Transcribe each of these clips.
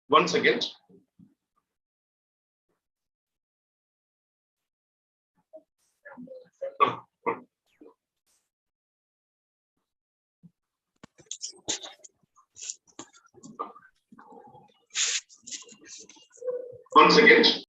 One second. One second.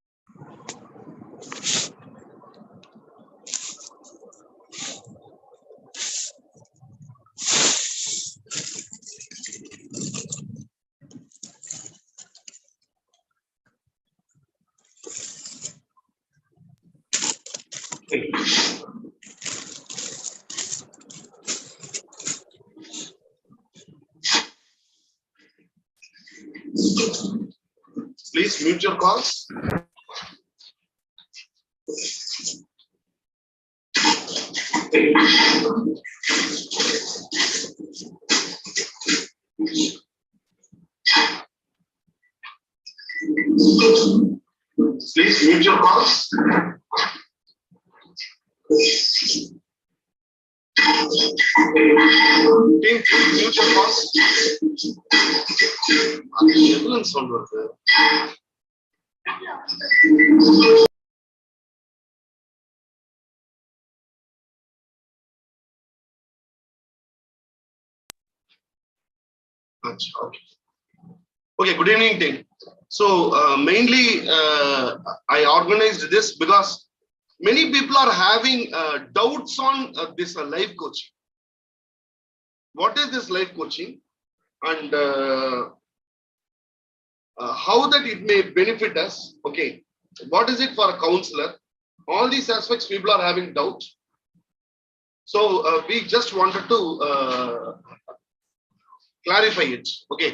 Please mute your calls. Please mute your calls. Team, please mute your calls. Ambulance sound வருது. Okay, good evening team. So mainly I organized this because many people are having doubts on this life coaching. What is this life coaching and how that it may benefit us? Okay, what is it for a counselor? All these aspects people are having doubt. So we just wanted to clarify it. Okay,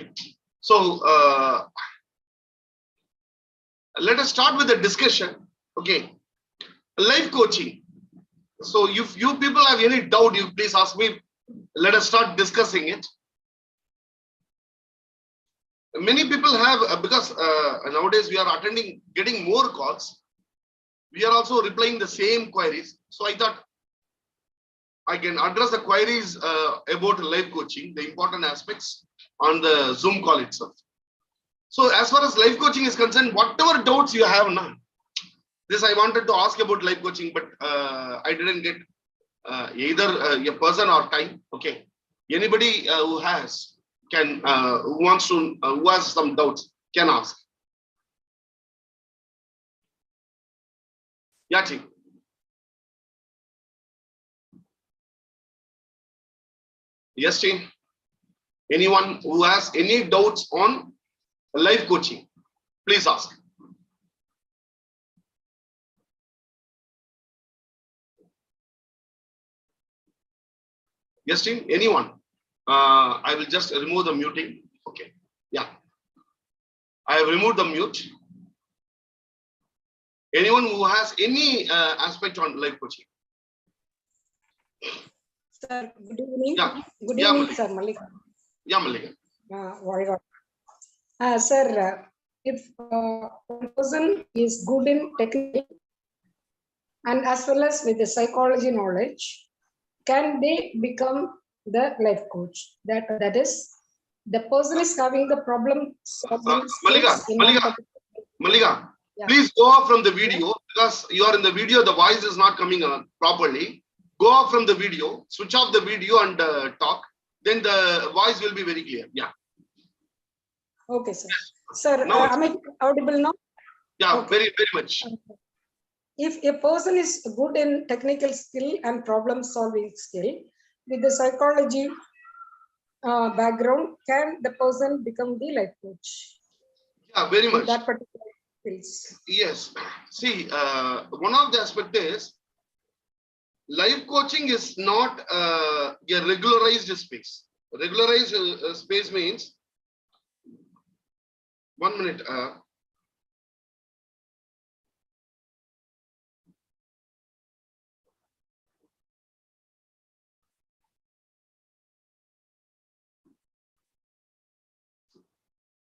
so let us start with the discussion. Okay, life coaching. So if you people have any doubt, you please ask me. Let us start discussing it. Many people have because nowadays we are getting more calls. We are also replying the same queries. So I thought I can address the queries about life coaching, the important aspects on the Zoom call itself. So as far as life coaching is concerned, whatever doubts you have now, this I wanted to ask about life coaching, but I didn't get either a person or time. Okay, anybody who has who has some doubts can ask. Yeah, team. Yes, team. Anyone who has any doubts on life coaching, please ask. Yes, team. Anyone? I will just remove the muting. Okay. Yeah. I have removed the mute. Anyone who has any aspect on life coaching? Sir, good evening. Yeah. Good Yeah, evening, sir. Malika. Yeah, Malika. Sir, if one person is good in technique and as well as with the psychology knowledge, can they become the life coach? That is, the person is having the problem solving Malika, skills in Malika, yeah. Please go off from the video because you are in the video. The voice is not coming properly. Go off from the video, switch off the video and talk. Then the voice will be very clear. Yeah. Okay, sir. Sir, now am I audible now? Yeah, okay. Very much. If a person is good in technical skill and problem solving skill with the psychology background, can the person become the life coach? Yeah, very much. That particular skills. Yes. See, one of the aspect is life coaching is not a regularized space. Regularized space means 1 minute.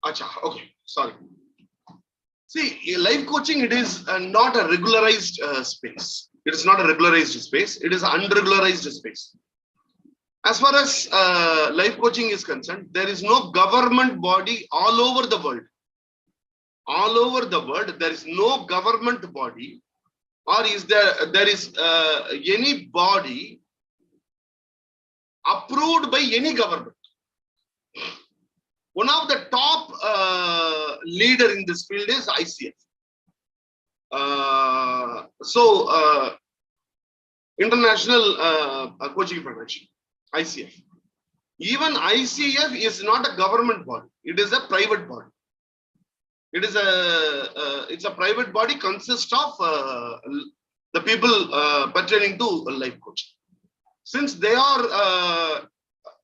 Acha, okay, sorry. See, life coaching, it is not a regularized space. It is not a regularized space. It is an unregularized space. As far as life coaching is concerned, there is no government body all over the world. all over the world, there is no government body, or is there is any body approved by any government. One of the top leader in this field is ICF. International Coaching Federation, ICF. Even ICF is not a government body; it is a private body. It is it's a private body, consists of the people pertaining to life coaching. Since they are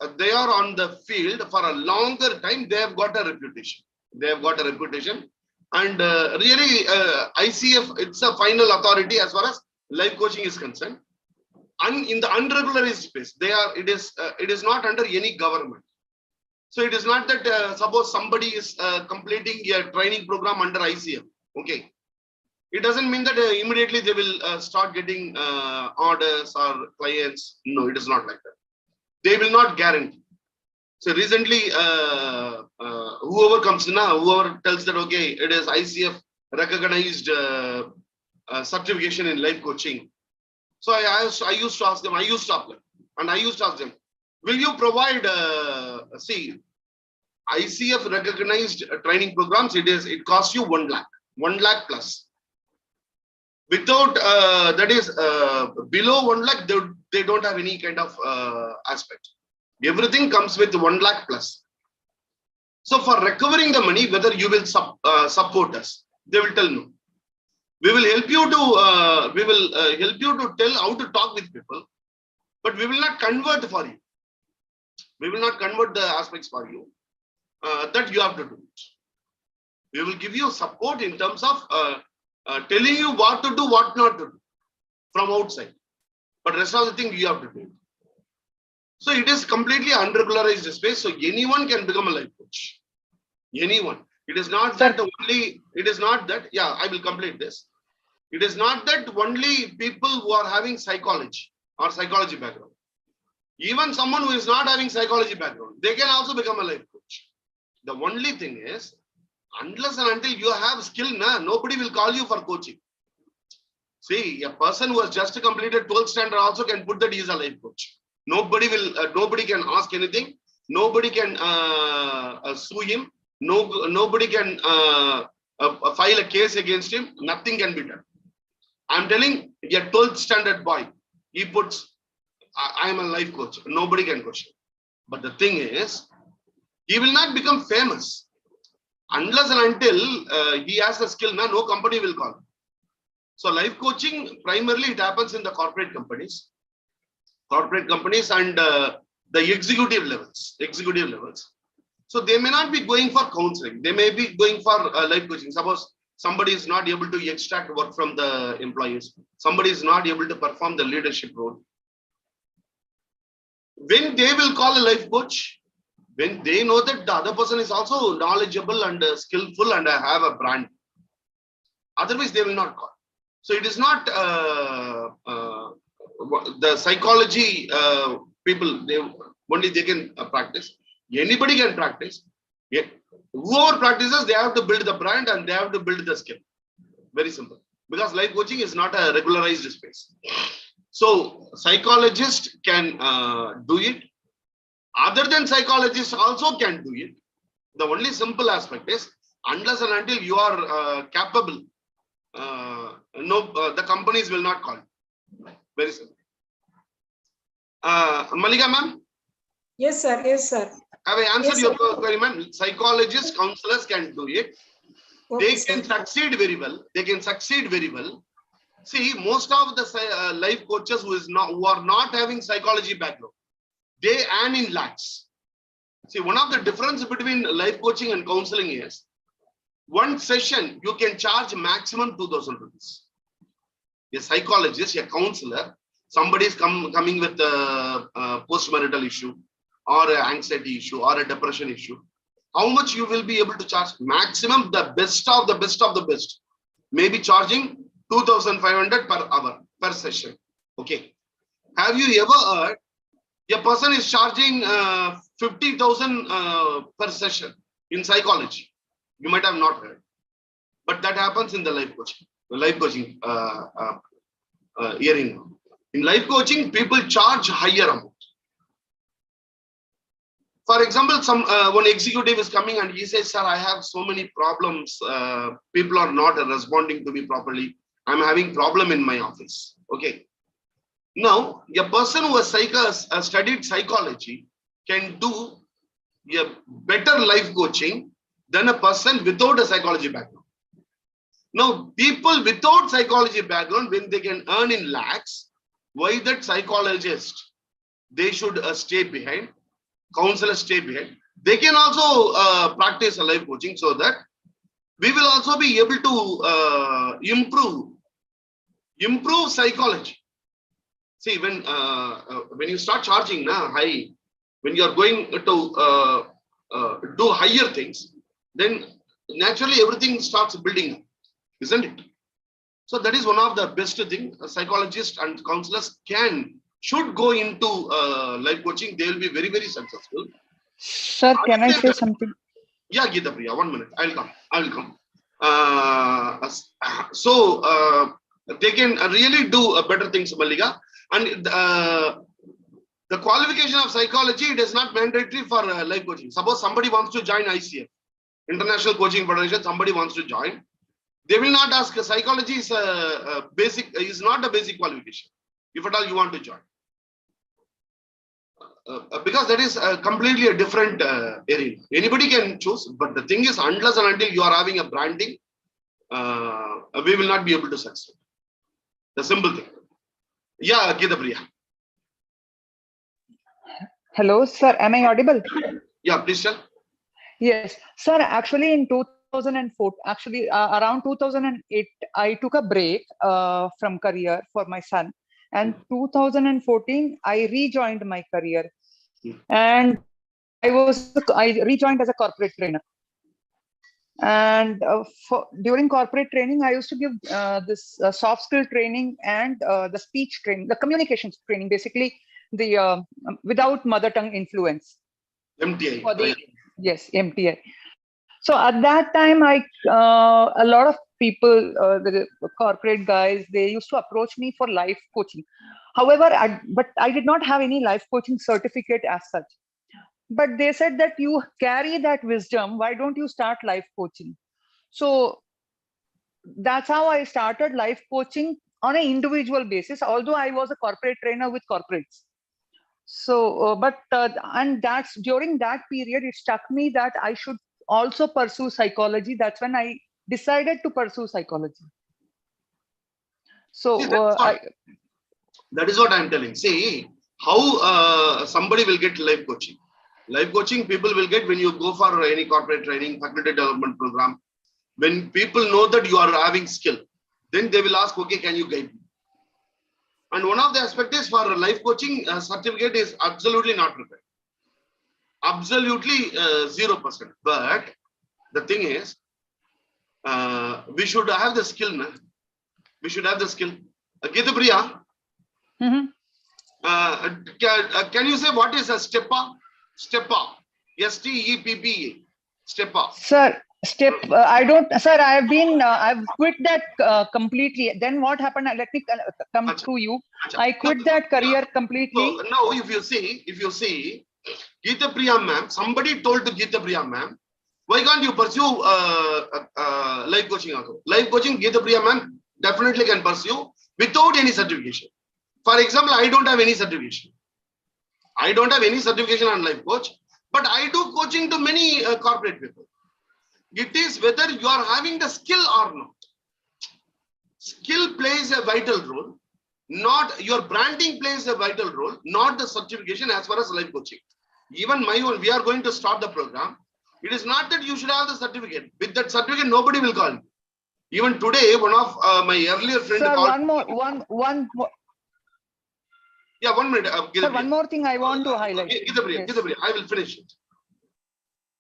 on the field for a longer time, they have got a reputation. They have got a reputation, and really, ICF, it's a final authority as far as life coaching is concerned. And in the unregularized space, it is not under any government. So it is not that suppose somebody is completing a training program under ICF. Okay, it doesn't mean that immediately they will start getting orders or clients. No, it is not like that. They will not guarantee. So recently, whoever comes now, whoever tells that okay, it is ICF recognized certification in life coaching. So I used to ask them, will you provide, see, ICF recognized training programs, it costs you 1 lakh, 1 lakh plus. Without, that is, below 1 lakh, they don't have any kind of aspect. Everything comes with 1 lakh plus. So for recovering the money, whether you will support us, they will tell no. We will help you to tell how to talk with people, but we will not convert for you. We will not convert the aspects for you. That you have to do it. We will give you support in terms of telling you what to do, what not to do from outside. But rest of the thing you have to do. So it is completely unregularized space. So anyone can become a life coach. Anyone. It is not that only, it is not that, yeah, I will complete this. It is not that only people who are having psychology or psychology background. Even someone who is not having psychology background, they can also become a life coach. The only thing is, unless and until you have skill, nobody will call you for coaching. See, a person who has just completed 12th standard also can put that he is a life coach. Nobody can ask anything. Nobody can sue him. Nobody can file a case against him. Nothing can be done. I'm telling a 12th standard boy, he puts, I am a life coach. Nobody can question. But the thing is, he will not become famous unless and until he has the skill. No company will call him. So life coaching, primarily it happens in the corporate companies and the executive levels. So they may not be going for counseling. They may be going for life coaching. Suppose somebody is not able to extract work from the employees. Somebody is not able to perform the leadership role. When they will call a life coach, when they know that the other person is also knowledgeable and skillful and have a brand. Otherwise, they will not call. So it is not the psychology people, they can practice. Anybody can practice. Whoever practices, they have to build the brand and they have to build the skill. Very simple. Because life coaching is not a regularized space. So psychologists can do it. Other than psychologists also can do it. The only simple aspect is, unless and until you are capable, the companies will not call you. Very simple. Malika ma'am? Yes, sir. Yes, sir. Have I answered your query, ma'am? Psychologists, counselors can do it. Okay, they can succeed very well. See, most of the life coaches who are not having psychology background, they earn in lakhs. See, one of the difference between life coaching and counseling is, one session you can charge maximum 2,000 rupees. A psychologist, a counselor, somebody is coming with a post-marital issue or an anxiety issue or a depression issue. How much you will be able to charge? Maximum, the best of the best. Maybe charging 2,500 per hour, per session. Okay. Have you ever heard a person is charging 50,000 per session in psychology? You might have not heard. But that happens in the life coaching area. In life coaching, people charge higher amount. For example, one executive is coming and he says, "Sir, I have so many problems. People are not responding to me properly. I'm having problem in my office." Okay. Now, a person who has studied psychology can do a better life coaching than a person without a psychology background. Now, people without psychology background, when they can earn in lakhs, why that psychologist? They should stay behind. Counselors stay behind. They can also practice a life coaching so that we will also be able to improve psychology. See, when you start charging high, when you are going to do higher things, then naturally everything starts building up, isn't it? So that is one of the best thing. Psychologists and counselors should go into life coaching. They will be very, very successful. Sir, can I say something? Yeah, Geeta Priya, 1 minute. I will come. So they can really do better things, Mallika. And the qualification of psychology, it is not mandatory for life coaching. Suppose somebody wants to join ICF, International Coaching Federation, somebody wants to join. They will not ask. Psychology is is not a basic qualification, if at all you want to join. Because that is completely a different area. Anybody can choose, but the thing is, unless and until you are having a branding, we will not be able to succeed. The simple thing. Yeah, Geeta Priya. Hello, sir. Am I audible? Yeah, please tell. Yes, sir. Actually, in 2004, around 2008, I took a break from career for my son, and 2014, I rejoined my career, and I rejoined as a corporate trainer. And during corporate training, I used to give this soft skill training and the speech training, the communications training, basically the without mother tongue influence. MTI. Yes, MTI. So at that time, a lot of people, the corporate guys, they used to approach me for life coaching. However, but I did not have any life coaching certificate as such. But they said that you carry that wisdom. Why don't you start life coaching? So that's how I started life coaching on an individual basis, although I was a corporate trainer with corporates. So, and that's during that period, it struck me that I should also pursue psychology. That's when I decided to pursue psychology. So that is what I'm telling. See how somebody will get life coaching. Life coaching people will get when you go for any corporate training, faculty development program. When people know that you are having skill, then they will ask, okay, can you guide me? And one of the aspects is for life coaching certificate is absolutely not required. Absolutely 0%. But the thing is, we should have the skill, man. We should have the skill. Geeta Priya, can you say what is a STEPA? STEPA. STEPPA. STEPA. Sir, I don't, sir, I've quit that completely. Then what happened? Let me come to you. I quit that career completely. So now if you see, Geeta Priya ma'am, somebody told to Geeta Priya ma'am, why can't you pursue life coaching also? Life coaching, Geeta Priya ma'am definitely can pursue without any certification. For example, I don't have any certification. I don't have any certification on life coach, but I do coaching to many corporate people. It is whether you are having the skill or not. Skill plays a vital role. Not your branding plays a vital role, not the certification as far as life coaching. Even my own, we are going to start the program. It is not that you should have the certificate. With that certificate, nobody will call you. Even today, one of my earlier friend Sir, called. one more. Yeah, 1 minute. Sir, one more thing I want to highlight. Geeta Priya, I will finish it.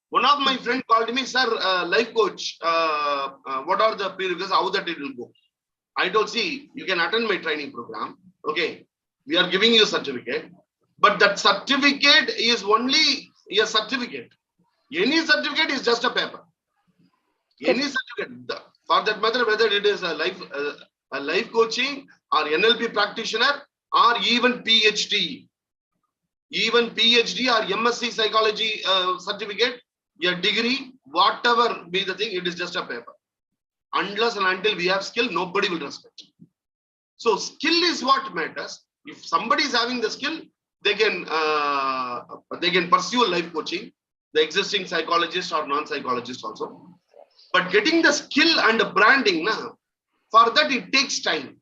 One of my friend called me, sir, life coach, what are the prerequisites, how that it will go? I told, see, you can attend my training program. Okay, we are giving you a certificate, but that certificate is only a certificate. Any certificate is just a paper. Any certificate. For that matter, whether it is a life coaching or NLP practitioner or even PhD or MSc psychology certificate, a degree, whatever be the thing, it is just a paper. Unless and until we have skill, nobody will respect. So skill is what matters. If somebody is having the skill, they can pursue life coaching, the existing psychologists or non-psychologists also. But getting the skill and the branding, for that it takes time.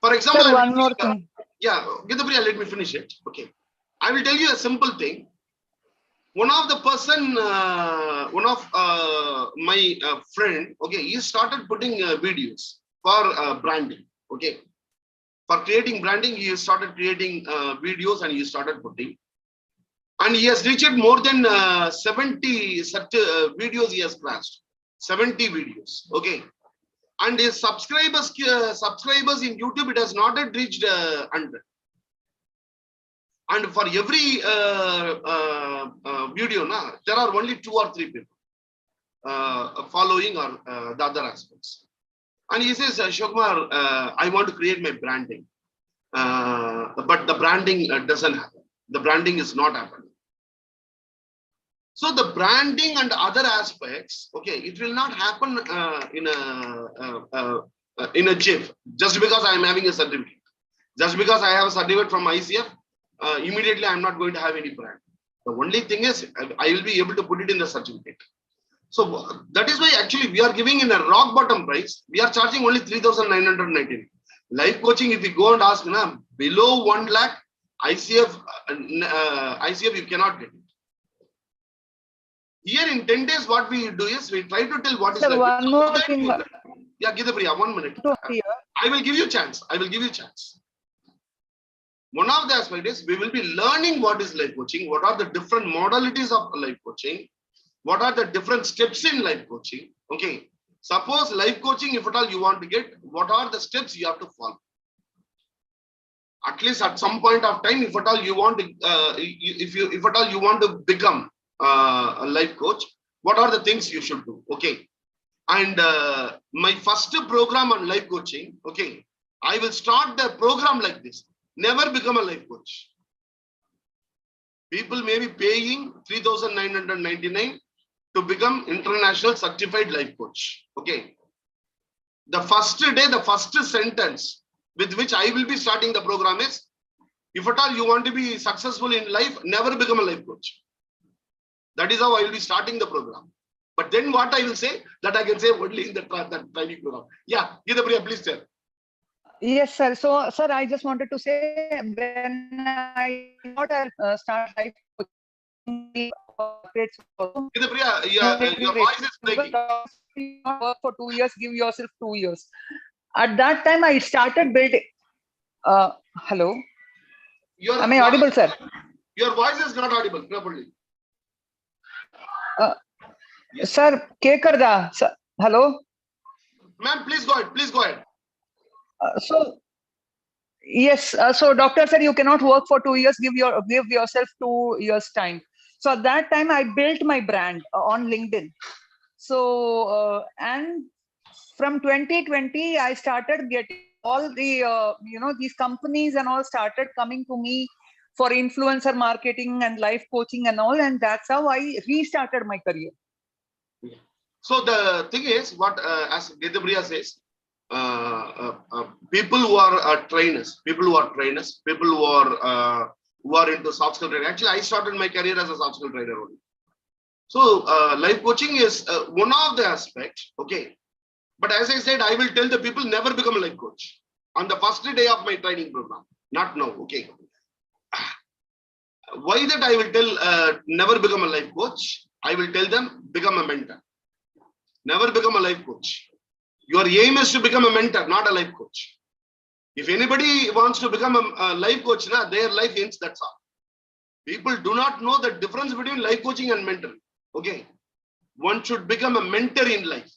For example, Sir, one more thing. Yeah, Gidapriya, let me finish it. Okay. I will tell you a simple thing. One of my friend, okay, he started putting videos for branding. Okay. For creating branding, he started creating videos and he started putting. And he has reached more than 70 such videos he has crashed. 70 videos. Okay. And his subscribers in YouTube, it has not yet reached 100. And for every video, there are only 2 or 3 people following or the other aspects. And he says, Shivakumar, I want to create my branding. But the branding doesn't happen. The branding is not happening. So the branding and other aspects, okay, it will not happen in a jiff. Just because I am having a certificate. Just because I have a certificate from ICF, immediately I am not going to have any brand. The only thing is I will be able to put it in the certificate. So that is why actually we are giving in a rock bottom price. We are charging only 3,999. Life coaching, if you go and ask, below 1 lakh, ICF you cannot get it. Here in 10 days, what we do is we try to tell what is Sir, one more thing. Yeah, Gidapriya, 1 minute. I will give you chance. One of the aspects is we will be learning what is life coaching, what are the different modalities of life coaching, what are the different steps in life coaching. Okay. Suppose life coaching, if at all you want to get, what are the steps you have to follow? At least at some point of time, if at all you want to, if at all you want to become a life coach, what are the things you should do? Okay. And my first program on life coaching, okay, I will start the program like this. Never become a life coach. People may be paying 3,999 to become international certified life coach. Okay. The first day, the first sentence with which I will be starting the program is, if at all you want to be successful in life, never become a life coach. That is how I will be starting the program. But then what I will say, that I can say only in that training program. Yeah, Gidapriya, please tell. Yes, sir. So, sir, I just wanted to say, when I thought I'll start life coaching, Gidapriya, your voice is breaking. Work for 2 years, give yourself 2 years. At that time, I started building. Hello. Am I audible, sir? Your voice is not audible properly. Yes. Sir, ke karda? Sir, hello. Ma'am, please go ahead. Please go ahead. So, yes. So, doctor said you cannot work for 2 years. Give yourself 2 years time. So at that time, I built my brand on LinkedIn. So and from 2020, I started getting all the these companies and all started coming to me for influencer marketing and life coaching and all, and that's how I restarted my career. Yeah. So the thing is, what as Gidapriya says, people who are trainers, people who are into soft skill training. Actually, I started my career as a soft skill trainer only. So life coaching is one of the aspects. Okay. But as I said, I will tell the people never become a life coach on the first day of my training program. Not now. Okay. Why that I will tell never become a life coach? I will tell them become a mentor. Never become a life coach. Your aim is to become a mentor, not a life coach. If anybody wants to become a life coach, their life ends, that's all. People do not know the difference between life coaching and mentoring. Okay. One should become a mentor in life,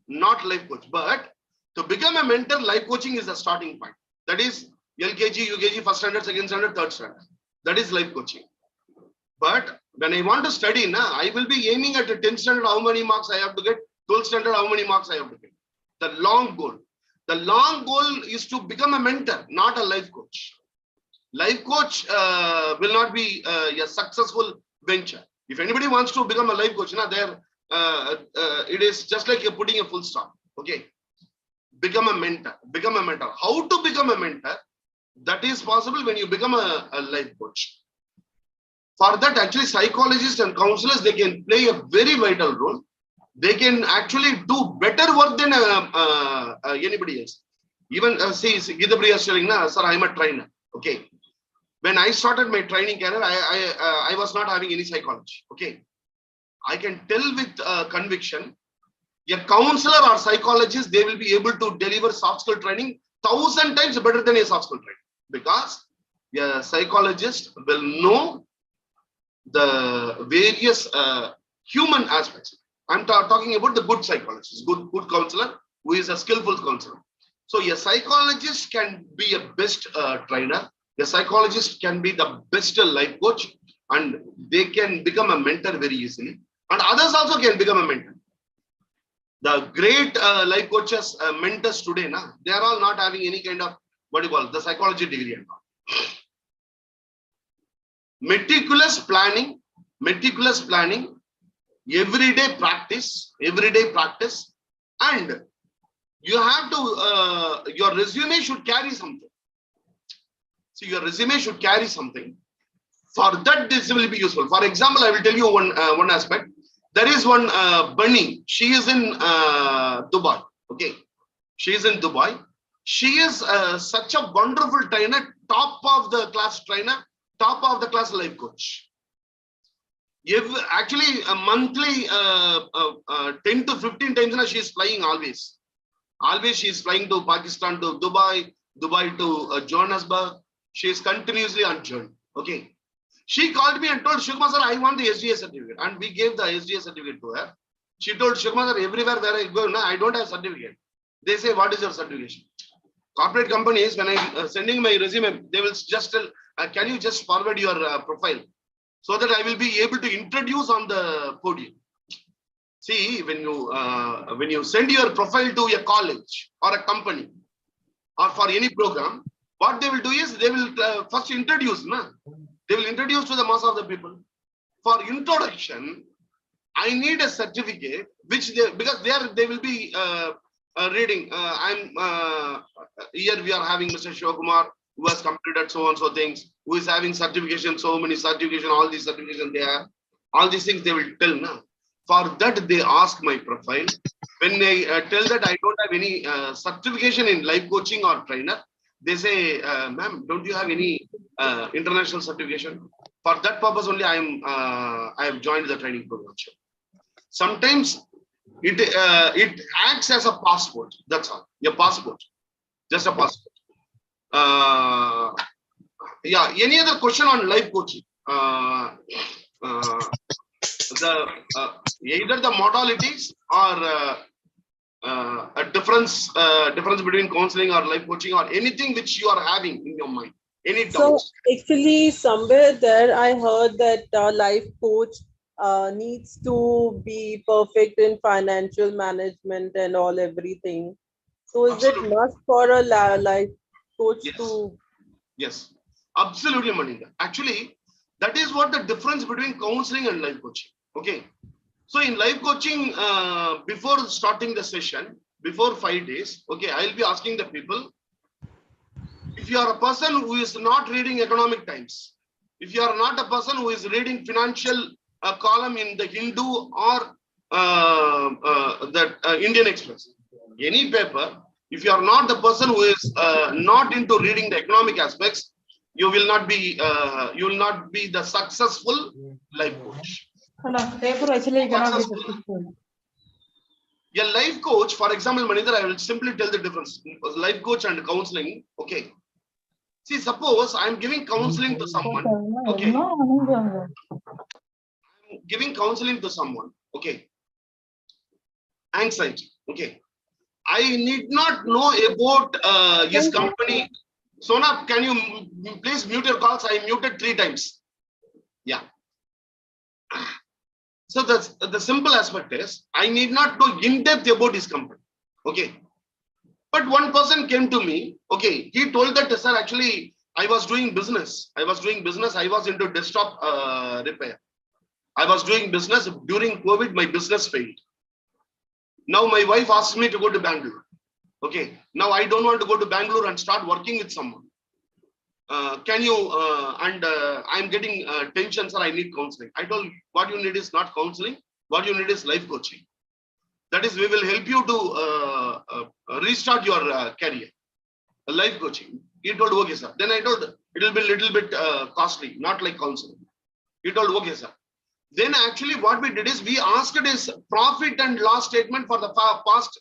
not life coach. But to become a mentor, life coaching is the starting point. That is LKG, UKG, first standard, second standard, third standard. That is life coaching. But when I want to study, I will be aiming at a 10th standard, how many marks I have to get, 12th standard, how many marks I have to get? The long goal. The long goal is to become a mentor, not a life coach. Life coach will not be a successful venture. If anybody wants to become a life coach, it is just like you're putting a full stop. Okay. Become a mentor. Become a mentor. How to become a mentor? That is possible when you become a life coach. For that, actually, psychologists and counselors, they can play a very vital role. They can actually do better work than anybody else. Even see, Gitapriya is telling, sir, I'm a trainer. Okay. When I started my training career, I was not having any psychology. Okay. I can tell with conviction, a counselor or psychologist, they will be able to deliver soft skill training 1,000 times better than a soft skill training, because a psychologist will know the various human aspects. I'm talking about the good psychologist, good counselor who is a skillful counselor. So a psychologist can be a best trainer. A psychologist can be the best life coach, and they can become a mentor very easily. And others also can become a mentor. The great life coaches, mentors today, they are all not having any kind of the psychology degree and all. Meticulous planning, everyday practice, and you have to, your resume should carry something. So your resume should carry something. For that, this will be useful. For example, I will tell you one aspect. There is one Bunny. She is in Dubai. Okay, she is in Dubai. She is such a wonderful trainer, top of the class trainer, top of the class life coach. Actually, a monthly 10 to 15 times now she is flying always. Always she is flying to Pakistan, to Dubai to Johannesburg. She is continuously on journey. Okay. She called me and told, Shukma sir, I want the SDA certificate. And we gave the SDA certificate to her. She told, Shukma sir, everywhere where I go, I don't have certificate. They say, what is your certification? Corporate companies, when I'm sending my resume, they will just tell, can you just forward your profile so that I will be able to introduce on the podium. See, when you send your profile to a college or a company or for any program, what they will do is they will first introduce. They will introduce to the mass of the people. For introduction, I need a certificate which because they will be reading. Here we are having Mr. Shivakumar who has completed so and so things, who is having certification, so many certification, all these certifications they have, all these things they will tell now. For that, they ask my profile. When they tell that I don't have any certification in life coaching or trainer, they say, ma'am, don't you have any international certification? For that purpose only, I have joined the training program. Sometimes it acts as a passport. That's all. Your passport, just a passport. Yeah. Any other question on life coaching? Either the modalities or a difference between counseling or life coaching or anything which you are having in your mind. Any doubts? So actually, somewhere there I heard that life coach needs to be perfect in financial management and all everything. So is Absolutely. it must for a life coach Yes. to? Yes, absolutely, Maninda. Actually, that is what the difference between counseling and life coaching. Okay. So in life coaching, before starting the session, before 5 days, okay, I'll be asking the people, if you are a person who is not reading Economic Times, if you are not a person who is reading financial column in the Hindu or the Indian Express, any paper, if you are not the person who is not into reading the economic aspects, you will not be the successful life coach. A life coach, for example, Maninder, I will simply tell the difference. Life coach and counseling, okay. See, suppose I'm giving counseling to someone, okay. I'm giving counseling to someone, okay. Anxiety, okay. I need not know about his company. Sona, can you please mute your calls? I muted 3 times. Yeah. So the simple aspect is, I need not go in depth about his company. Okay. But one person came to me. Okay. He told that, sir, actually, I was doing business. I was into desktop repair. I was doing business. During COVID, my business failed. Now my wife asked me to go to Bangalore. Okay. Now I don't want to go to Bangalore and start working with someone. Can you, I'm getting tension, sir, I need counseling. I told, what you need is not counseling. What you need is life coaching. That is, we will help you to restart your career. Life coaching. He told, okay, sir. Then I told, it will be a little bit costly, not like counseling. He told, okay, sir. Then actually what we did is, we asked his profit and loss statement for the past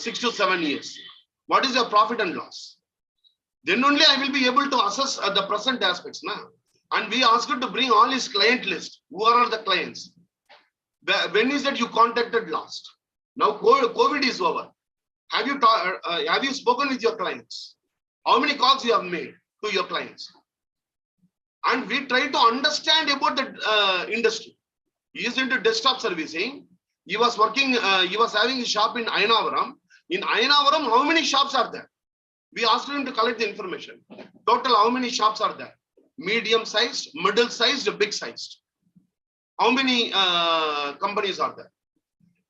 6 to 7 years. What is your profit and loss? Then only I will be able to assess the present aspects now. And we asked him to bring all his client list. Who are the clients? When is that you contacted last? Now COVID is over. Have you spoken with your clients? How many calls you have made to your clients? And we try to understand about the industry. He is into desktop servicing. He was working, he was having a shop in Ayanavaram. In Ayanavaram, how many shops are there? We asked him to collect the information. Total, how many shops are there? Medium sized, middle sized, big sized. How many companies are there?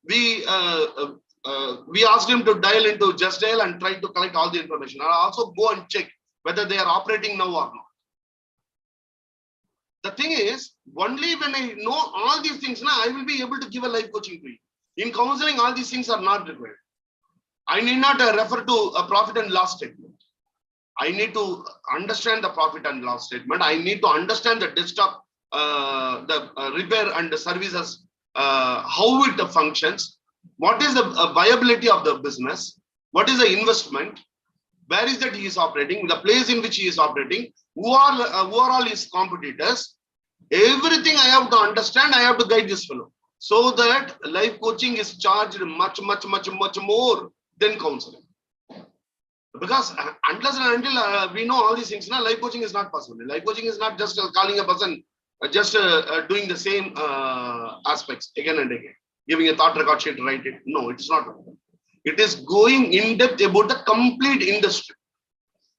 We asked him to dial into Just Dial and try to collect all the information. I'll also go and check whether they are operating now or not. The thing is, only when I know all these things, now I will be able to give a life coaching to you. In counseling, all these things are not required. I need not refer to a profit and loss statement. I need to understand the profit and loss statement. I need to understand the desktop, the repair and the services, how it functions. What is the viability of the business? What is the investment? Where is that he is operating? The place in which he is operating? Who are all his competitors? Everything I have to understand. I have to guide this fellow, so that life coaching is charged much more than counseling. Because unless and until we know all these things, life coaching is not possible. Life coaching is not just calling a person, just doing the same aspects again and again, giving a thought record sheet, write it. No, it's not. It is going in depth about the complete industry.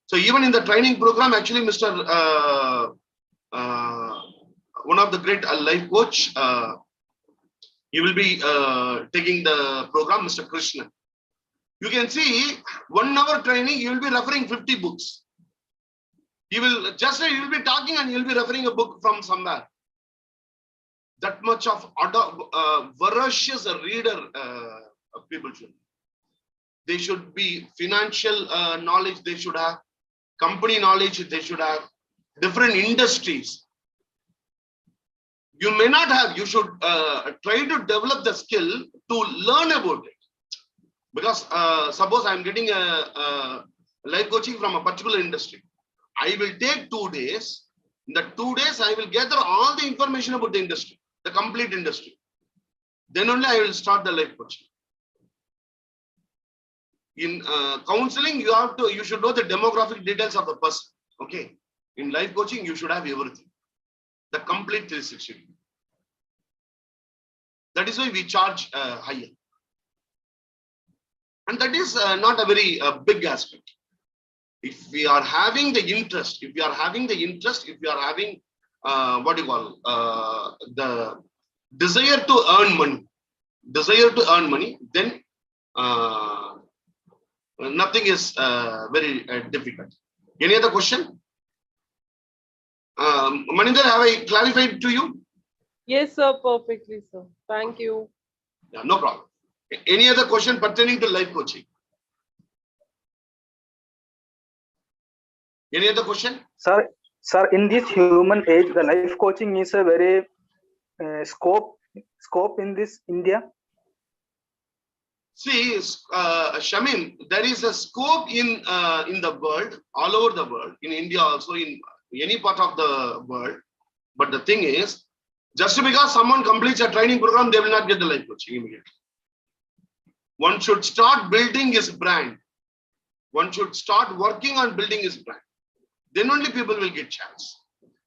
So even in the training program, actually, Mr. One of the great life coach, he will be taking the program, Mr. Krishnan. You can see 1 hour training, you will be referring 50 books. He will be talking and he will be referring a book from somewhere. That much of voracious reader people should. They should be financial knowledge, they should have company knowledge, they should have different industries. You may not have, you should try to develop the skill to learn about it. Because suppose I am getting a life coaching from a particular industry. I will take 2 days. In the 2 days, I will gather all the information about the industry, the complete industry. Then only I will start the life coaching. In counseling, you should know the demographic details of the person. Okay. In life coaching, you should have everything. The complete 360. That is why we charge higher. And that is not a very big aspect. If we are having the interest, if you are having the the desire to earn money, then nothing is very difficult. Any other question? Maninder, have I clarified to you? Yes, sir. Perfectly, sir. Thank you. Yeah, no problem. Any other question pertaining to life coaching? Any other question? Sir, in this human age, the life coaching is a very scope in this India. See, Shamim, there is a scope in the world, all over the world, in India also, in any part of the world. But the thing is, just because someone completes a training program, they will not get the life coaching immediately. One should start building his brand. One should start working on building his brand. Then only people will get chance.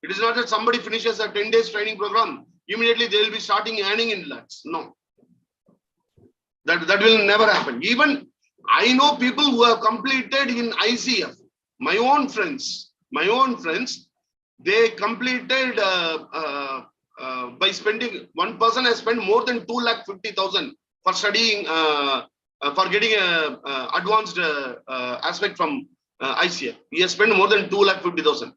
It is not that somebody finishes a 10 days training program, immediately they will be starting earning in lakhs. No. That will never happen. Even I know people who have completed in ICF. My own friends, they completed by spending, one person has spent more than 2,50,000 for studying, for getting a advanced aspect from ICF. He has spent more than 2,50,000.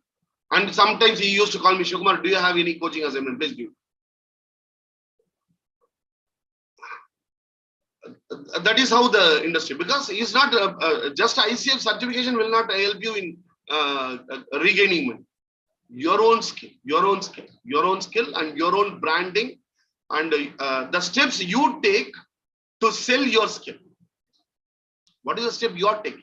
And sometimes he used to call me, Shivakumar, do you have any coaching assignment? Please give. That is how the industry, because it's not just ICF certification will not help you in regaining money. Your own skill, and your own branding, and the steps you take to sell your skill. What is the step you are taking?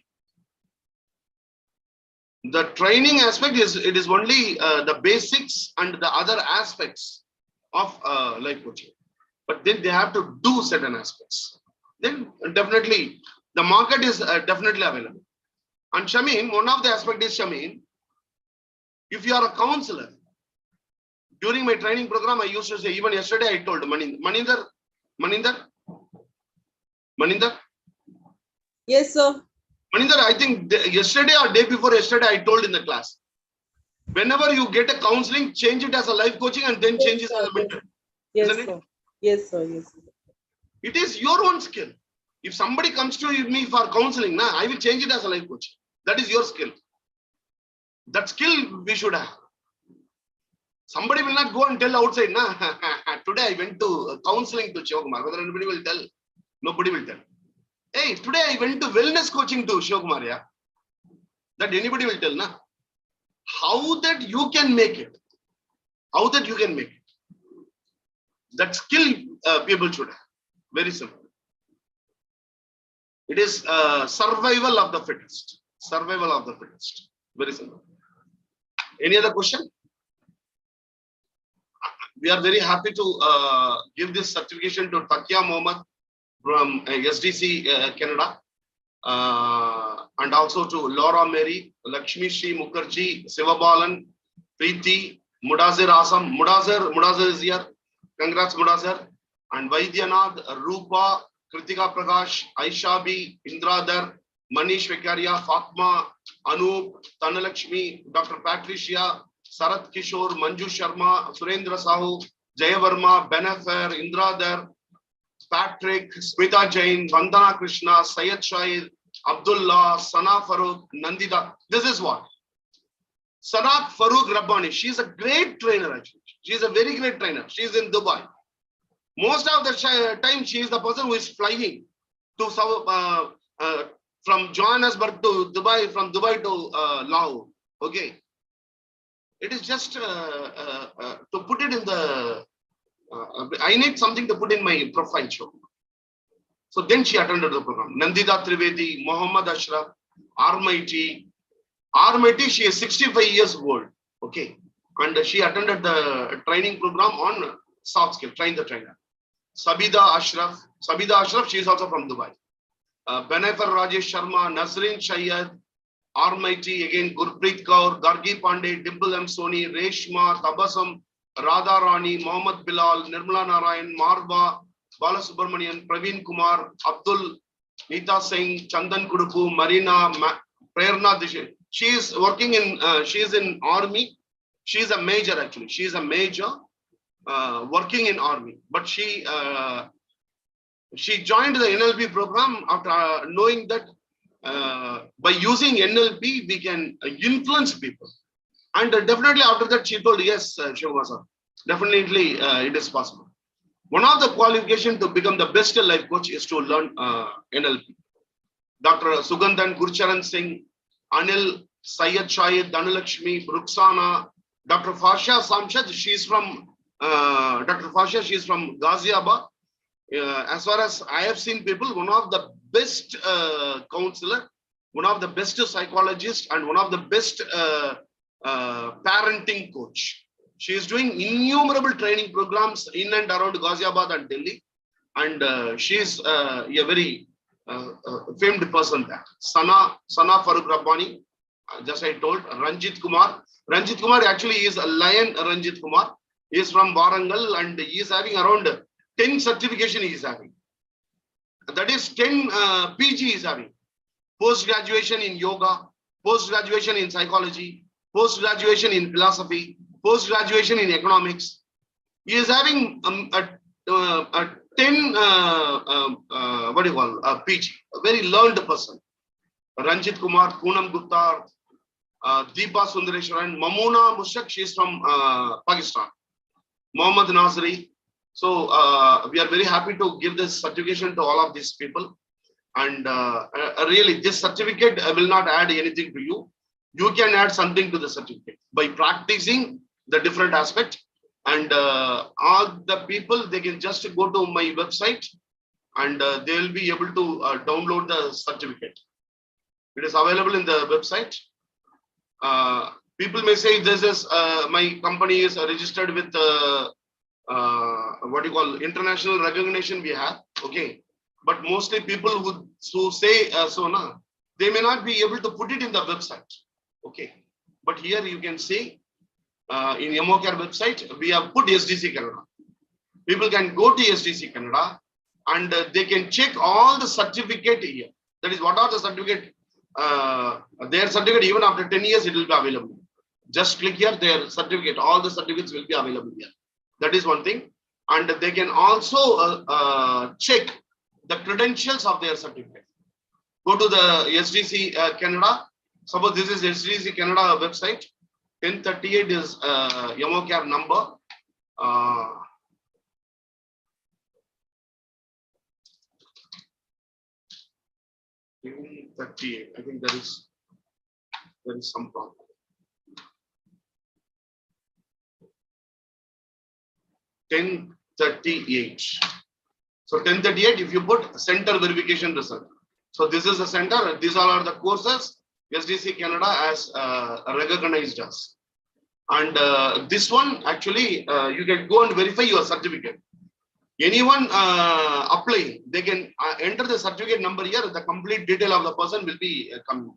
The training aspect it is only the basics and the other aspects of life coaching, but then they have to do certain aspects. Then definitely the market is definitely available. And Shameen, one of the aspects is, Shameen, if you are a counselor, during my training program, I used to say, even yesterday I told Maninder. Yes, sir. Maninder, I think yesterday or day before yesterday, I told in the class, whenever you get a counseling, change it as a life coaching and then change it as a mentor. Yes, Isn't it? sir. Yes, sir. Yes, sir. It is your own skill. If somebody comes to me for counseling, I will change it as a life coach. That is your skill. That skill we should have. Somebody will not go and tell outside, today I went to counseling to Shivakumar. Whether anybody will tell? Nobody will tell. Hey, today I went to wellness coaching to Shivakumar. Yeah? That anybody will tell. How that you can make it. How that you can make it. That skill people should have. Very simple. It is survival of the fittest. Survival of the fittest. Very simple. Any other question? We are very happy to give this certification to Takia Mohammed from SDC Canada, and also to Laura Mary, Lakshmi Shri Mukherjee, Sivabalan, Preeti, Mudazir Asam. Mudazir is here. Congrats, Mudazir. And Vaidyanath, Rupa, Kritika Prakash, Aisha B, Indradhar, Manish Vekaria, Fatma, Anup, Tanalakshmi, Dr. Patricia, Sarat Kishore, Manju Sharma, Surendra Sahu, Jayavarma, Benefer, Indradhar, Patrick, Smita Jain, Vandana Krishna, Syed Shahid, Abdullah, Sana Farooq, Nandita. This is what? Sana Farooq Rabbani. She is a great trainer actually. She is a very great trainer. She is in Dubai. Most of the time, she is the person who is flying to from Johannesburg to Dubai, from Dubai to Lahore. Okay. It is just to put it in the, I need something to put in my profile show. So then she attended the program. Nandita Trivedi, Muhammad Ashraf, Armighty, she is 65 years old. Okay. And she attended the training program on soft skill, train the trainer. Sabida Ashraf, she is also from Dubai. Benefer Rajesh Sharma, Nazreen Shayyad, Armighty, again Gurpreet Kaur, Gargi Pandey, Dimple M. Soni, Reshma, Tabasam, Radha Rani, Mohammad Bilal, Nirmala Narayan, Marva, Bala Subramanian, Praveen Kumar, Abdul, Nita Singh, Chandan Kudupu, Marina, Prerna Dishe. She is working in, she is in army. She is a major actually. She is a major working in army. But she joined the NLP program after knowing that by using NLP, we can influence people. And definitely after that, she told, yes, Shivakumar sir, definitely it is possible. One of the qualifications to become the best life coach is to learn NLP. Dr. Sugandhan Gurcharan Singh, Anil, Syed Shahid, Dhanalakshmi, Bruxana, Dr. Fasha Samshad, she is from Ghaziabad. As far as I have seen people, one of the best counselor, one of the best psychologist, and one of the best parenting coach. She is doing innumerable training programs in and around Ghaziabad and Delhi. And she is a very famed person there. Sana Farooq Rabbani, just I told, Ranjit Kumar. Ranjit Kumar actually is a lion, Ranjit Kumar. He is from Warangal and he is having around 10 certification he is having. That is 10 PG is having. Post-graduation in yoga, post-graduation in psychology, post-graduation in philosophy, post-graduation in economics. He is having a 10 PG, a very learned person. Ranjit Kumar, Poonam Gupta, Deepa Sundareswaran, Mamuna Mushak, she is from Pakistan. Mohammad Nasri. So we are very happy to give this certification to all of these people. And really, this certificate will not add anything to you. You can add something to the certificate by practicing the different aspects. And all the people, they can just go to my website and they will be able to download the certificate. It is available in the website. People may say this is my company is registered with international recognition we have. Okay. But mostly people who say they may not be able to put it in the website. Okay. But here you can see in EmoCare website, we have put SDC Canada. People can go to SDC Canada and they can check all the certificate here. That is, what are the certificate? Their certificate, even after 10 years, it will be available. Just click here, their certificate, all the certificates will be available here. That is one thing. And they can also check the credentials of their certificate. Go to the SDC Canada. Suppose this is SDC Canada website. 1038 is EmoCare number. 38. I think there is some problem. 1038. So 1038, if you put center verification result. So this is the center. These all are the courses SDC Canada has recognized us. And this one actually you can go and verify your certificate. Anyone applying, they can enter the certificate number here. The complete detail of the person will be coming.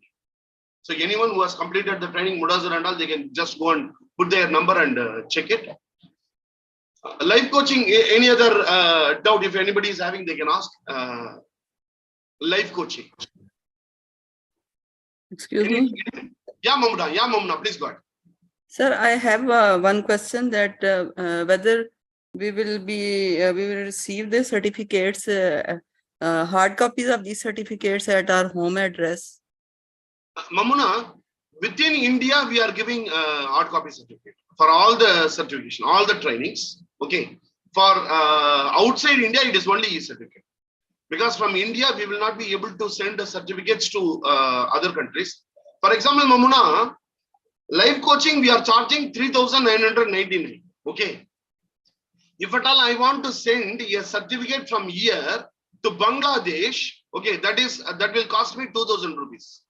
So anyone who has completed the training, Mudazar and all, they can just go and put their number and check it. Life coaching, any other doubt, if anybody is having, they can ask. Life coaching. Excuse me. Yeah, Mamuna, please go ahead. Sir, I have one question that whether we will receive the certificates, hard copies of these certificates at our home address. Mamuna, within India, we are giving hard copy certificate for all the certification, all the trainings. Okay. For outside India, it is only e-certificate. Because from India, we will not be able to send the certificates to other countries. For example, Mamuna, life coaching, we are charging 3,999. Okay. If at all I want to send a certificate from here to Bangladesh, okay, that will cost me 2,000 rupees.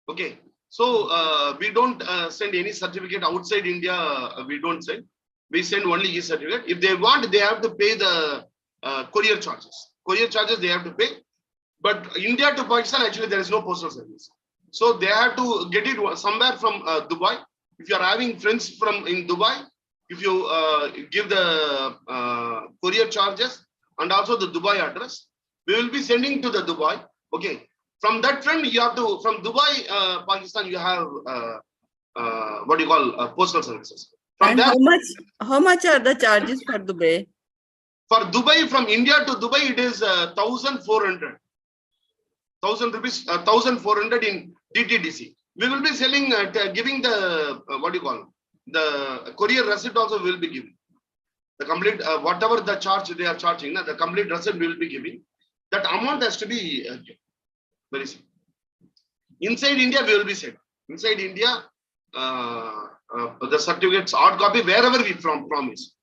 Okay. So we don't send any certificate outside India. We don't send. We send only e-certificate. If they want, they have to pay the courier charges. Courier charges they have to pay. But India to Pakistan, actually, there is no postal service. So they have to get it somewhere from Dubai. If you are having friends in Dubai, if you give the courier charges and also the Dubai address, we will be sending to the Dubai. Okay. From that friend, you have to, from Dubai, Pakistan, you have postal services. From And that, how much are the charges for Dubai? For Dubai, from India to Dubai, it is 1,400. 1,000 rupees, 1,400 in DTDC. We will be selling, giving the, the courier receipt also will be giving. The complete, whatever the charge they are charging, the complete receipt we will be giving. That amount has to be very simple. Inside India, we will be selling. Inside India, the certificates, hard copy, wherever we promise.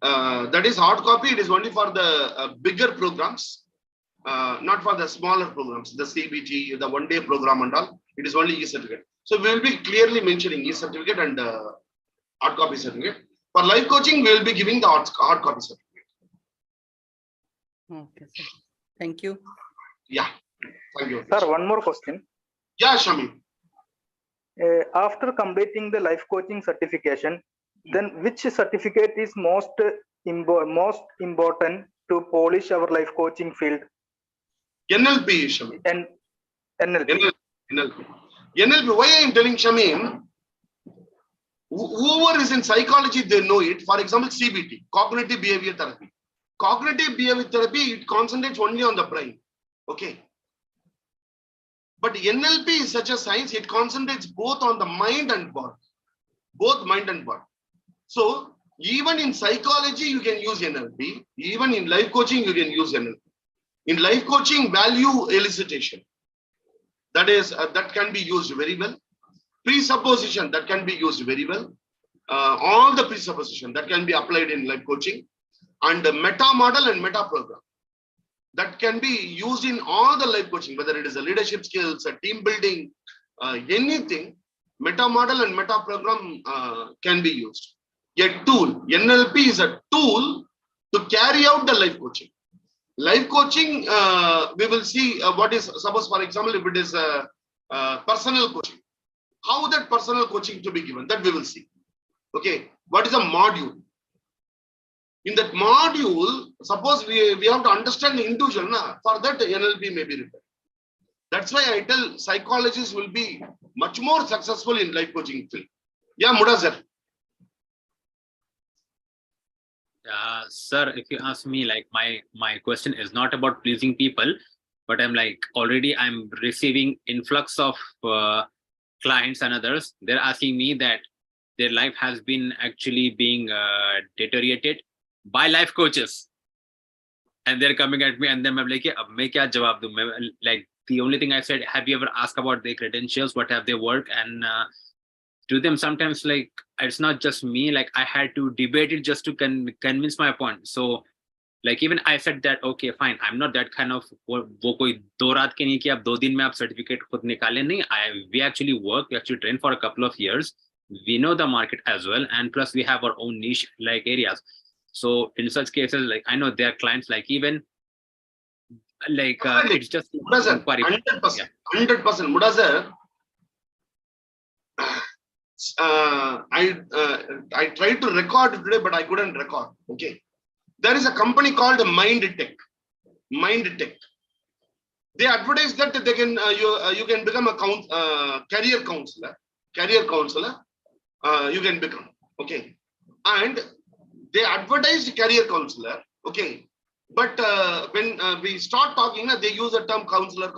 That is hard copy, it is only for the bigger programs. Not for the smaller programs, the CBT, the one-day program and all, it is only e-certificate. So we will be clearly mentioning e-certificate and hard copy certificate. For life coaching, we will be giving the hard copy certificate. Okay, sir. Thank you. Yeah, thank you. Sir, one more question. Yeah, Shami. After completing the life coaching certification, Then which certificate is most important to polish our life coaching field? NLP, Shamin. And NLP. NLP. Why I am telling Shamin? Whoever is in psychology, they know it. For example, CBT, cognitive behavior therapy. Cognitive behavior therapy, it concentrates only on the brain. Okay. But NLP is such a science, it concentrates both on the mind and body. Both mind and body. So even in psychology, you can use NLP. Even in life coaching, you can use NLP. In life coaching, value elicitation. That is, that can be used very well. Presupposition, that can be used very well. All the presupposition that can be applied in life coaching. And the meta model and meta program that can be used in all the life coaching, whether it is a leadership skills, a team building, anything. Meta model and meta program can be used. A tool, NLP is a tool to carry out the life coaching. Life coaching, we will see what is, suppose for example, if it is personal coaching, how that personal coaching to be given, that we will see. Okay, what is a module? In that module, suppose we have to understand the individual, for that NLP may be required. That's why I tell psychologists will be much more successful in life coaching field. Yeah, Mudassar. Sir, if you ask me, like my question is not about pleasing people, but I'm like already I'm receiving influx of clients and others. They're asking me that their life has been actually being deteriorated by life coaches, and they're coming at me, and then I'm like, yeah, main kya jawab do? Like the only thing I said, have you ever asked about their credentials? What have they worked? And to them, sometimes like it's not just me. Like I had to debate it just to convince my point. So like even I said that okay, fine, I'm not that kind of wo koi do raat ke nahi ki ab 2 din mein aap certificate khud nikale nahi. We actually work. We actually train for a couple of years. We know the market as well, and plus we have our own niche like areas. So in such cases, like I know there are clients like even like it's just inquiry. 100%. 100%. Mudassar, I tried to record today, but I couldn't record. Okay, there is a company called MindTech. MindTech. They advertise that they can you can become a career counselor. Career counselor, you can become. Okay, and they advertised career counselor. Okay, but when we start talking, they use the term counselor.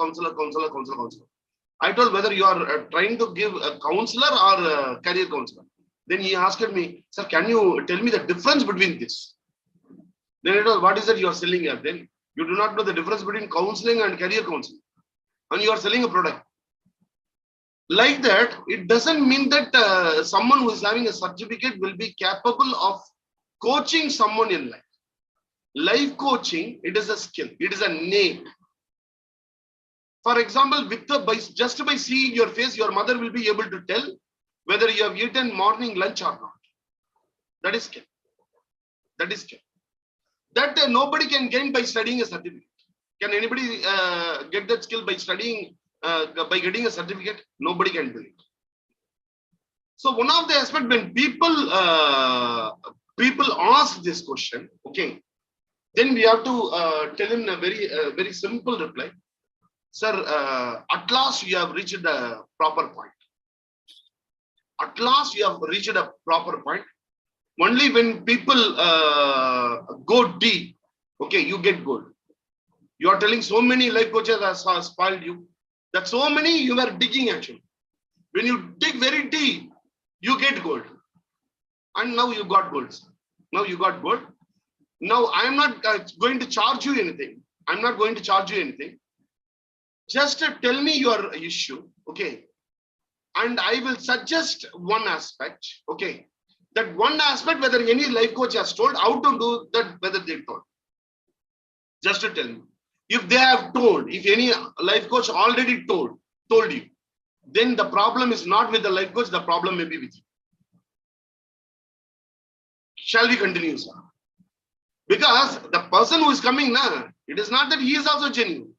I told whether you are trying to give a counselor or a career counselor. Then he asked me, sir, can you tell me the difference between this? Then I told, what is that you are selling here? Then you do not know the difference between counseling and career counseling, and you are selling a product. Like that, it doesn't mean that someone who is having a certificate will be capable of coaching someone in life. Life coaching, it is a skill, it is a name. For example, just by seeing your face, your mother will be able to tell whether you have eaten morning lunch or not. That is skill. That is skill. That nobody can gain by studying a certificate. Can anybody get that skill by studying, by getting a certificate? Nobody can do it. So one of the aspects when people ask this question, okay, then we have to tell him a very simple reply. Sir, at last you have reached a proper point. At last you have reached a proper point. Only when people go deep, okay, you get gold. You are telling so many life coaches have spoiled you, that so many you were digging actually. When you dig very deep, you get gold. And now you got gold. Now you got gold. Now I am not going to charge you anything. I'm not going to charge you anything. Just tell me your issue, okay? And I will suggest one aspect, okay? That one aspect, whether any life coach has told, how to do that, whether they told. Just to tell me. If they have told, if any life coach already told you, then the problem is not with the life coach, the problem may be with you. Shall we continue, sir? Because the person who is coming now, it is not that he is also genuine.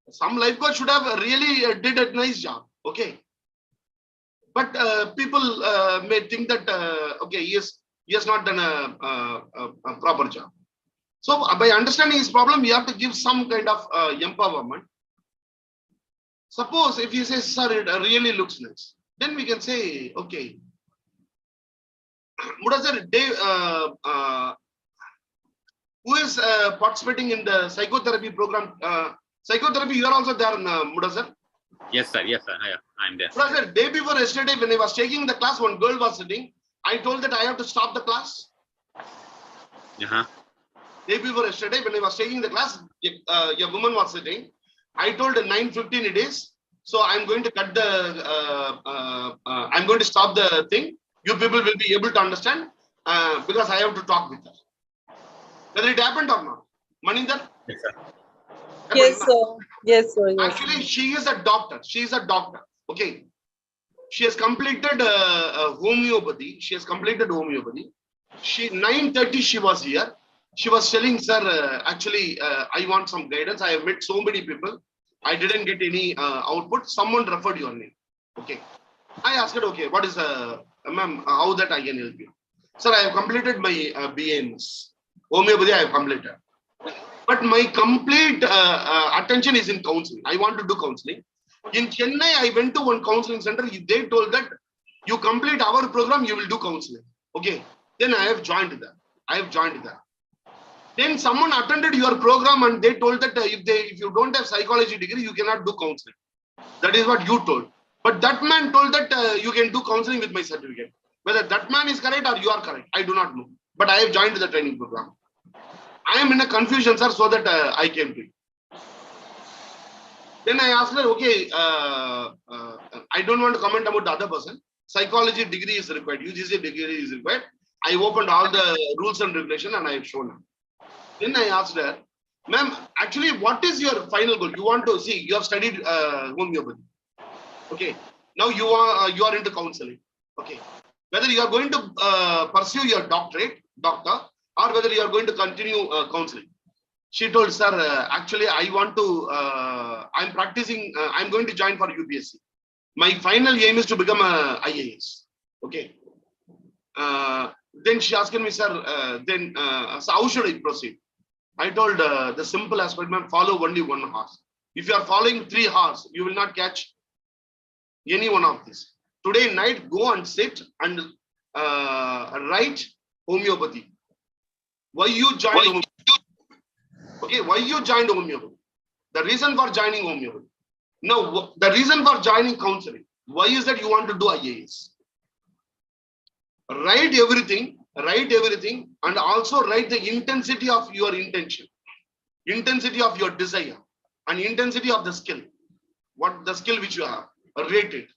Some life coach should have really did a nice job, okay? But people may think that okay, he has not done a proper job. So by understanding his problem, we have to give some kind of empowerment. Suppose if he says, sir, it really looks nice, then we can say, okay, Mudassar, who is participating in the psychotherapy program? Psychotherapy, you are also there, Mudassar? Yes, sir. Yes, sir. I'm there. Mudassar, day before yesterday, when I was taking the class, one girl was sitting. I told that I have to stop the class. Day before yesterday, when I was taking the class, a woman was sitting. I told 9:15 it is. So I'm going to cut the, I'm going to stop the thing. You people will be able to understand because I have to talk with her. Whether it happened or not. Maninder? Yes, sir. Yes, sir. Yes, sir. Yes. Actually, she is a doctor. She is a doctor. Okay. She has completed homeopathy. She has completed homeopathy. 9:30 she was here. She was telling, sir, actually, I want some guidance. I have met so many people. I didn't get any output. Someone referred your name. Okay. I asked her, okay, what is, ma'am, how that I can help you? Sir, I have completed my BAMS. Homeopathy, I have completed. But my complete attention is in counseling. I want to do counseling. In Chennai, I went to one counseling center. They told that you complete our program, you will do counseling. Okay. Then I have joined that. Then someone attended your program and they told that if you don't have psychology degree, you cannot do counseling. That is what you told. But that man told that you can do counseling with my certificate. Whether that man is correct or you are correct, I do not know. But I have joined the training program. I am in a confusion, sir, so that I came to you. Then I asked her, okay, I don't want to comment about the other person. Psychology degree is required. UGC degree is required. I opened all the rules and regulation and I have shown her. Then I asked her, ma'am, actually, what is your final goal? You want to see, you have studied homeopathy. Okay. Now you are into counseling. Okay. Whether you are going to pursue your doctor, or whether you are going to continue counseling. She told, sir, actually, I want to, I'm practicing, I'm going to join for UPSC. My final aim is to become a IAS. Okay. Then she asked me, sir, so how should I proceed? I told the simple aspect, ma'am, follow only one horse. If you are following 3 horses, you will not catch any one of these. Today night, go and sit and write homeopathy. Why you joined homeopathy? Okay, why you joined homeopathy? The reason for joining homeopathy. Now, the reason for joining counseling. Why is that you want to do IAS? Write everything, and also write the intensity of your intention, intensity of your desire, and intensity of the skill. What the skill which you have, rate it.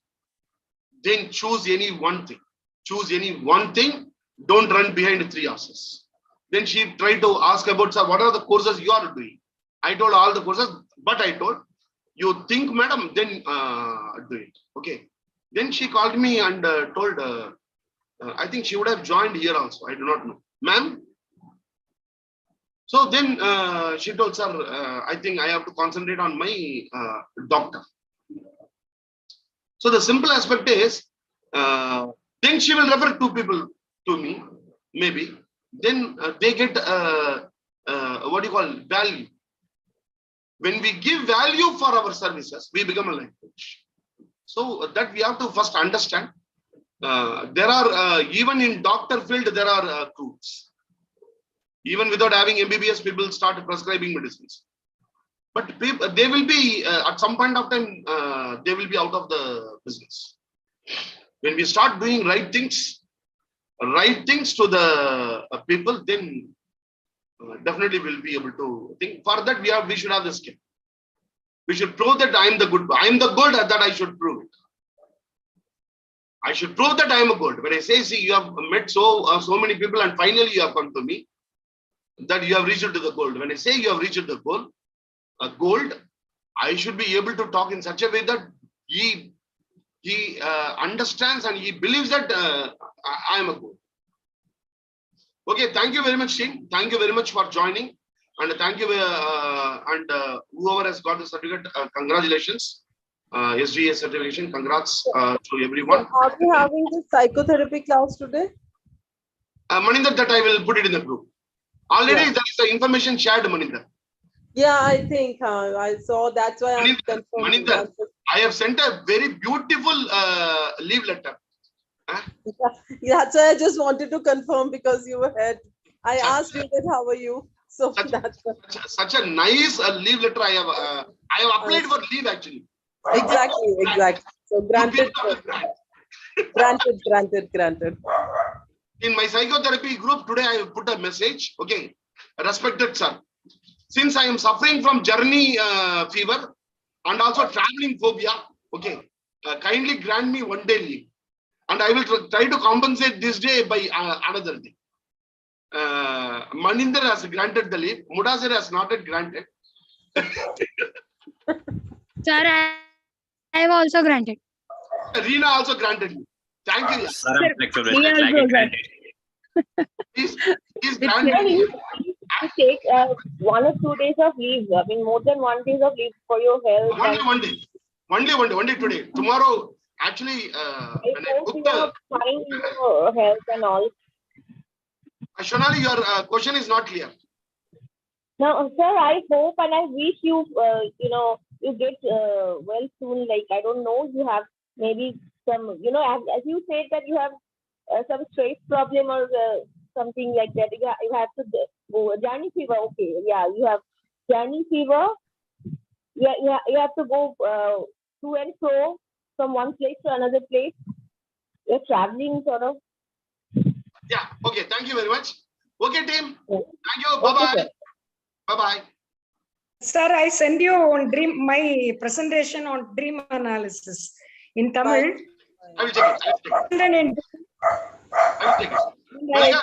Then choose any one thing. Choose any one thing. Don't run behind 3 horses. Then she tried to ask about, sir, what are the courses you are doing? I told all the courses, but I told, you think, madam, then do it. Okay. Then she called me and told, I think she would have joined here also. I do not know. Ma'am. So then she told, sir, I think I have to concentrate on my doctor. So the simple aspect is, then she will refer 2 people to me, maybe. Then they get, what do you call, value. When we give value for our services, we become a life coach. So that we have to first understand. There are, even in doctor field, there are groups. Even without having MBBS, people start prescribing medicines. But people, they will be, at some point of time, they will be out of the business. When we start doing right things to the people, then definitely we'll be able to think. For that, we should have the skill. We should prove that I am the good. I am the good, that I should prove it. I should prove that I am a good. When I say, see, you have met so many people and finally you have come to me, that you have reached to the gold. When I say you have reached the goal, gold, I should be able to talk in such a way that he understands and he believes that I am a gold. Okay, thank you very much, team. Thank you very much for joining. And thank you, and whoever has got the certificate, congratulations. SGA certification. Congrats to everyone. Are we having this psychotherapy class today? Maninder, that I will put it in the group. Already Yeah. there is the information shared, Maninder. Yeah, I think I saw. That's why I'm Maninder, confirming. Maninder, I have sent a very beautiful leave letter. Yeah, that's why I just wanted to confirm because you were ahead. I asked you that how are you? So that's Such a nice leave letter I have applied for leave actually. exactly. So granted, granted. In my psychotherapy group today, I have put a message. Okay, respected sir, since I am suffering from journey fever and also traveling phobia, okay, kindly grant me 1 day leave, and I will try to compensate this day by another day. Maninder has granted the leave. Mudasir has not yet granted. Sir, I have also granted. Reena also granted me. Thank you. Sir, I'm flexible. me Like also, it, granted. Please grant me. You take 1 or 2 days of leave. I mean, more than 1 day of leave for your health. One day today. Tomorrow, actually, when I booked the. Fine your health and all. Shonali, your question is not clear. Now, sir, I hope and I wish you, you get well soon. Like, I don't know, you have maybe some, as you said that you have some stress problem or something like that. You have to go. Journey fever, okay. Yeah, you have journey fever. Yeah, you have to go to and fro from one place to another place. You're traveling sort of. Yeah, okay. Thank you very much. Okay, team. Yeah. Thank you. Bye-bye. Okay, Bye-bye. Sir, I send you on my presentation on dream analysis in Tamil. I will check it. And then in I will check it. Malika,